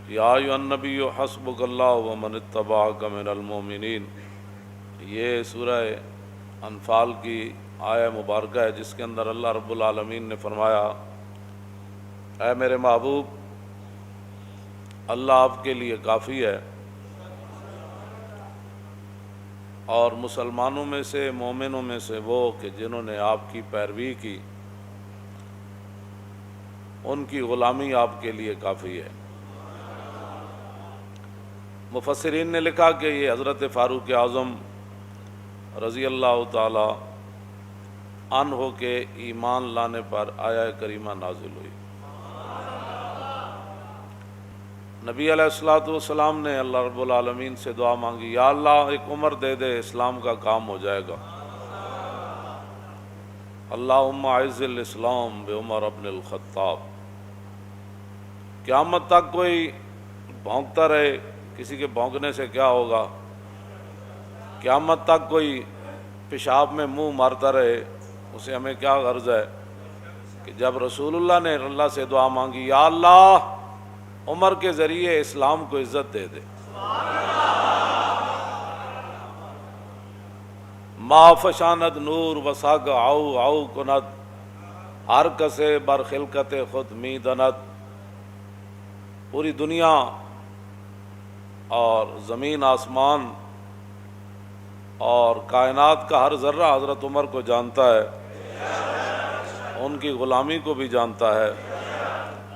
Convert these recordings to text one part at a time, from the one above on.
یا ایھا النبی حسبک اللہ ومن اتبعک من المؤمنین۔ یہ سورہ انفال کی آیہ مبارکہ ہے جس کے اندر اللہ رب العالمین نے فرمایا، اے میرے محبوب، اللہ آپ کے لیے کافی ہے، اور مسلمانوں میں سے، مومنوں میں سے وہ کہ جنہوں نے آپ کی پیروی کی، ان کی غلامی آپ کے لیے کافی ہے۔ مفسرین نے لکھا کہ یہ حضرت فاروق اعظم رضی اللہ تعالی عنہ کے ایمان لانے پر آیہ کریمہ نازل ہوئی۔ نبی علیہ السلام نے اللہ رب العالمین سے دعا مانگی، یا اللہ ایک عمر دے دے، اسلام کا کام ہو جائے گا۔ اللہم اعز الاسلام بعمر ابن الخطاب۔ قیامت تک کوئی بھونکتا رہے، کسی کے بھونکنے سے کیا ہوگا؟ قیامت تک کوئی پیشاب میں منہ مارتا رہے، اسے ہمیں کیا غرض ہے؟ کہ جب رسول اللہ نے اللہ سے دعا مانگی، یا اللہ عمر کے ذریعے اسلام کو عزت دے دے۔ ما فشاند نور وساگ آؤ آؤ کند، ہر کسے بر خلقت خود می دند۔ پوری دنیا اور زمین آسمان اور کائنات کا ہر ذرہ حضرت عمر کو جانتا ہے، ان کی غلامی کو بھی جانتا ہے،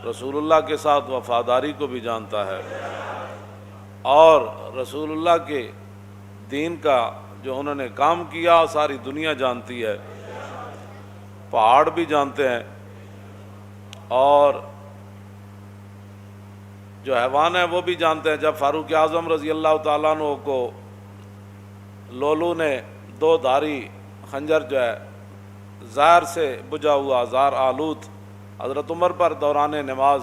رسول اللہ کے ساتھ وفاداری کو بھی جانتا ہے، اور رسول اللہ کے دین کا جو انہوں نے کام کیا ساری دنیا جانتی ہے، پہاڑ بھی جانتے ہیں، اور جو حیوان ہیں وہ بھی جانتے ہیں۔ جب فاروق اعظم رضی اللہ تعالیٰ عنہ کو لولو نے دو دھاری خنجر جو ہے زہر سے بجھا ہوا زہر آلود حضرت عمر پر دوران نماز،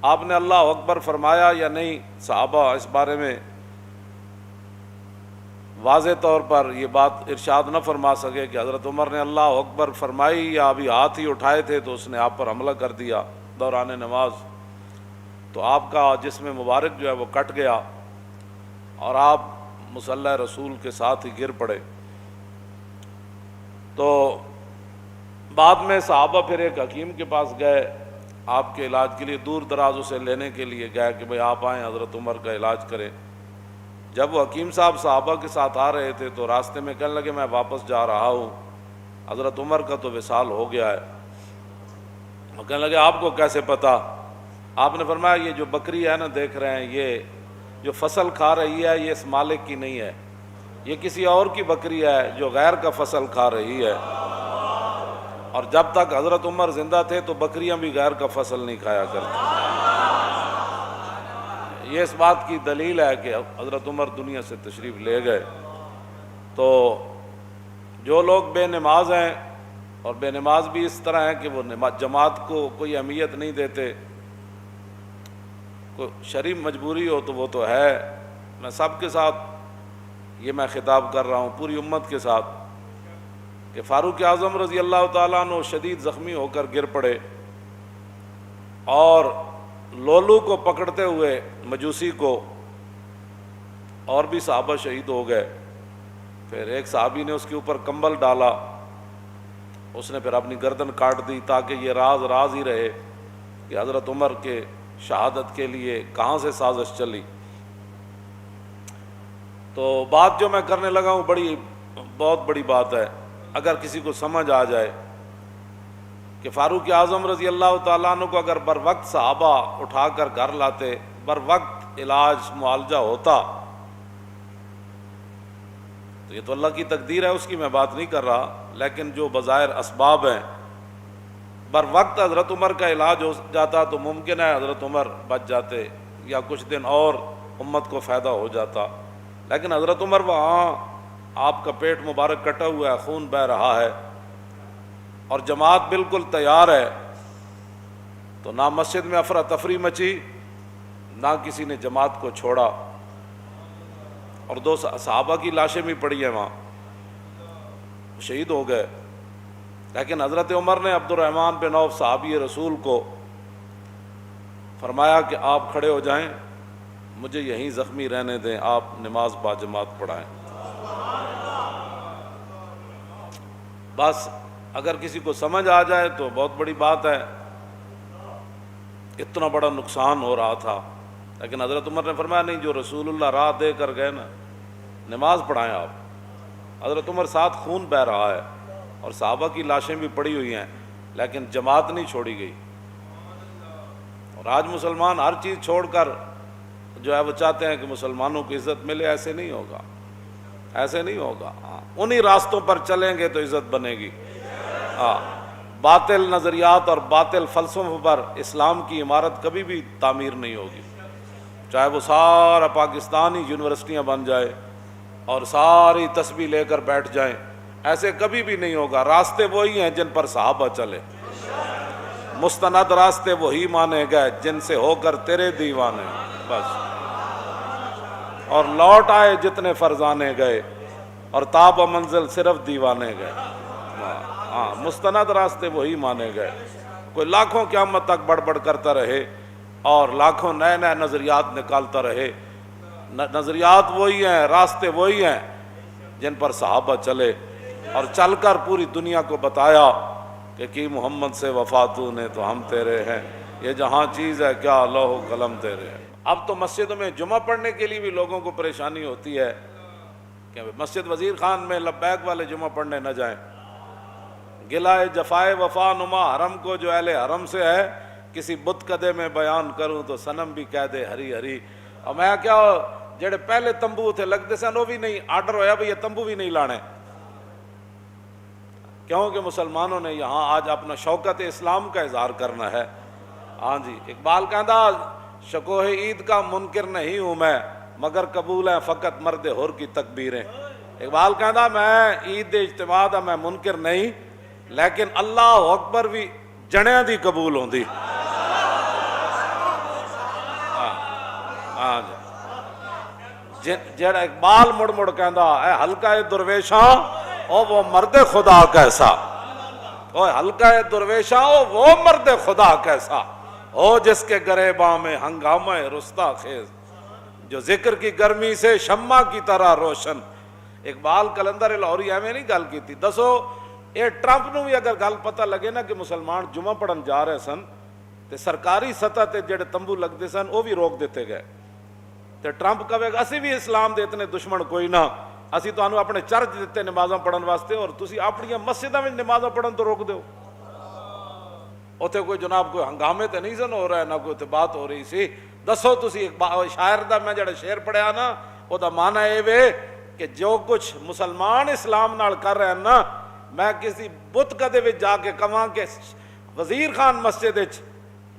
آپ نے اللہ اکبر فرمایا یا نہیں؟ صحابہ اس بارے میں واضح طور پر یہ بات ارشاد نہ فرما سکے کہ حضرت عمر نے اللہ اکبر فرمائی یا ابھی ہاتھ ہی اٹھائے تھے تو اس نے آپ پر حملہ کر دیا دوران نماز، تو آپ کا جسم مبارک جو ہے وہ کٹ گیا اور آپ مصلی رسول کے ساتھ ہی گر پڑے۔ تو بعد میں صحابہ پھر ایک حکیم کے پاس گئے، آپ کے علاج کے لیے دور دراز اسے لینے کے لیے گئے کہ بھئی آپ آئیں حضرت عمر کا علاج کریں۔ جب وہ حکیم صاحب صحابہ کے ساتھ آ رہے تھے تو راستے میں کہنے لگے میں واپس جا رہا ہوں، حضرت عمر کا تو وصال ہو گیا ہے۔ وہ کہنے لگے آپ کو کیسے پتہ؟ آپ نے فرمایا یہ جو بکری ہے نا دیکھ رہے ہیں، یہ جو فصل کھا رہی ہے یہ اس مالک کی نہیں ہے، یہ کسی اور کی بکری ہے جو غیر کا فصل کھا رہی ہے، اور جب تک حضرت عمر زندہ تھے تو بکریاں بھی غیر کا فصل نہیں کھایا کرتی۔ یہ اس بات کی دلیل ہے کہ حضرت عمر دنیا سے تشریف لے گئے۔ تو جو لوگ بے نماز ہیں، اور بے نماز بھی اس طرح ہیں کہ وہ جماعت کو کوئی اہمیت نہیں دیتے، کوئی شرعی مجبوری ہو تو وہ تو ہے، میں سب کے ساتھ یہ میں خطاب کر رہا ہوں، پوری امت کے ساتھ، کہ فاروق اعظم رضی اللہ تعالیٰ عنہ شدید زخمی ہو کر گر پڑے، اور لولو کو پکڑتے ہوئے مجوسی کو، اور بھی صحابہ شہید ہو گئے۔ پھر ایک صحابی نے اس کے اوپر کمبل ڈالا، اس نے پھر اپنی گردن کاٹ دی تاکہ یہ راز راز ہی رہے کہ حضرت عمر کے شہادت کے لیے کہاں سے سازش چلی۔ تو بات جو میں کرنے لگا ہوں بہت بڑی بات ہے، اگر کسی کو سمجھ آ جائے کہ فاروق اعظم رضی اللہ تعالیٰ عنہ کو اگر بر وقت صحابہ اٹھا کر گھر لاتے، بر وقت علاج معالجہ ہوتا، تو یہ تو اللہ کی تقدیر ہے، اس کی میں بات نہیں کر رہا، لیکن جو بظاہر اسباب ہیں، بر وقت حضرت عمر کا علاج ہو جاتا تو ممکن ہے حضرت عمر بچ جاتے یا کچھ دن اور امت کو فائدہ ہو جاتا، لیکن حضرت عمر وہاں، آپ کا پیٹ مبارک کٹا ہوا ہے، خون بہہ رہا ہے، اور جماعت بالکل تیار ہے، تو نہ مسجد میں افراتفری مچی، نہ کسی نے جماعت کو چھوڑا، اور دو صحابہ کی لاشیں بھی پڑی ہیں وہاں، شہید ہو گئے۔ لیکن حضرت عمر نے عبد الرحمن بن عوف صحابی رسول کو فرمایا کہ آپ کھڑے ہو جائیں، مجھے یہیں زخمی رہنے دیں، آپ نماز باجماعت پڑھائیں۔ بس اگر کسی کو سمجھ آ جائے تو بہت بڑی بات ہے، اتنا بڑا نقصان ہو رہا تھا، لیکن حضرت عمر نے فرمایا نہیں، جو رسول اللہ راہ دے کر گئے نا، نماز پڑھائیں آپ۔ حضرت عمر ساتھ خون بہہ رہا ہے اور صحابہ کی لاشیں بھی پڑی ہوئی ہیں، لیکن جماعت نہیں چھوڑی گئی۔ اور آج مسلمان ہر چیز چھوڑ کر جو ہے وہ چاہتے ہیں کہ مسلمانوں کو عزت ملے، ایسے نہیں ہوگا، ایسے نہیں ہوگا۔ انہی راستوں پر چلیں گے تو عزت بنے گی۔ باطل نظریات اور باطل فلسفوں پر اسلام کی عمارت کبھی بھی تعمیر نہیں ہوگی، چاہے وہ سارا پاکستانی یونیورسٹیاں بن جائے اور ساری تسبیح لے کر بیٹھ جائیں، ایسے کبھی بھی نہیں ہوگا۔ راستے وہی ہیں جن پر صحابہ چلے، مستند راستے وہی مانے گئے جن سے ہو کر تیرے دیوانے، بس۔ اور لوٹ آئے جتنے فرزانے گئے، اور تاب و منزل صرف دیوانے گئے۔ مستند راستے وہی مانے گئے۔ کوئی لاکھوں قیامت تک بڑبڑ کرتا رہے اور لاکھوں نئے نئے نظریات نکالتا رہے، نظریات وہی ہیں، راستے وہی ہیں جن پر صحابہ چلے، اور چل کر پوری دنیا کو بتایا کہ کی محمد سے وفاتوں نے تو ہم تیرے ہیں، یہ جہاں چیز ہے کیا لوح و قلم تیرے ہیں۔ اب تو مسجدوں میں جمعہ پڑھنے کے لیے بھی لوگوں کو پریشانی ہوتی ہے کہ مسجد وزیر خان میں لبیک والے جمعہ پڑھنے نہ جائیں۔ گلائے جفائے وفا نما حرم کو جو اہل حرم سے ہے، کسی بت کدے میں بیان کروں تو صنم بھی کہہ دے ہری ہری۔ اور میں کیا جڑے پہلے تمبو تھے لگتے سن وہ بھی نہیں، آرڈر ہویا بھئی یہ تمبو بھی نہیں لانے، کیونکہ مسلمانوں نے یہاں آج اپنا شوکت اسلام کا اظہار کرنا ہے۔ ہاں جی، اقبال کہندا شکوہ عید کا منکر نہیں ہوں میں، مگر قبول ہے فقط مرد حر کی تکبیریں۔ اقبال کہندا میں عید دے اجتماع دا میں منکر نہیں، لیکن اللہ اکبر بھی جنیاں دی قبول ہوندی۔ ہاں جی، جڑا اقبال مڑ مڑ کہندا اے حلقہ درویشاں او وہ مرد خدا کیسا، او حلقہ درویشاں او وہ مرد خدا کیسا، او جس کے گریباں میں ہنگامہ رستا خیز، جو ذکر کی گرمی سے شمع کی طرح روشن۔ اقبال کلندر لاہوری ایویں نہیں گل کیتی۔ دسو یہ ٹرمپ نو بھی اگر گل پتہ لگے نا کہ مسلمان جمعہ پڑھن جا رہے سن تے سرکاری سطح تے جڑے تمبو لگتے سن وہ بھی روک دیتے گئے، تے ٹرمپ کہے گا اسی بھی اسلام دے اتنے دشمن کوئی نہ، اسی تو اپنے چرچ دیتے نمازاں پڑھن واسطے، اور تسی اپنی مسجداں میں نمازاں پڑھن تو روک دیو۔ اوتھے کوئی جناب کوئی ہنگامے تے نہیں سن ہو رہا ہے، نہ کوئی تے بات ہو رہی سی۔ دسو تسی شاعر دا میں جڑا شعر پڑھیا نا او دا معنی اے وے کہ جو کچھ مسلمان اسلام نال کر رہے ہیں نا، میں کسی بت کدے وچ جا کے کہاں کہ وزیر خان مسجد وچ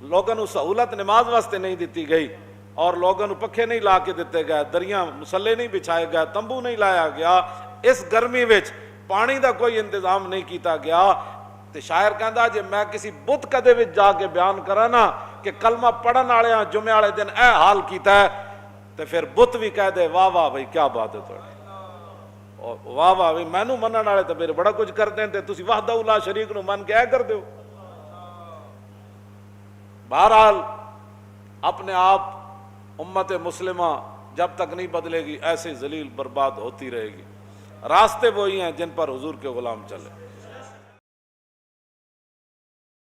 لوگوں نو سہولت نماز واسطے نہیں دیتی گئی، اور لوگوں نو پکھے نہیں لا کے دیتے گئے، دریاں مسلے نہیں بچھائے گئے، تمبو نہیں لایا گیا، اس گرمی وچ پانی دا کوئی انتظام نہیں کیتا گیا، تے شاعر کہندا جے میں کسی بت کدے وچ جا کے بیان کراں نا کہ کلمہ پڑھن والے جمعے والے دن اے حال کیتا ہے، تے پھر بت بھی کہہ دے واہ واہ بھائی کیا بات ہے تھوڑی، واہ واہ بھائی مینوں منن والے تے میرے بڑا کچھ کرتے ہیں تے تسی وحدہ لا شریک نو من کے اے کر دیو۔ بہرحال اپنے آپ امت مسلمہ جب تک نہیں بدلے گی ایسے ذلیل برباد ہوتی رہے گی۔ راستے وہی ہیں جن پر حضور کے غلام چلے۔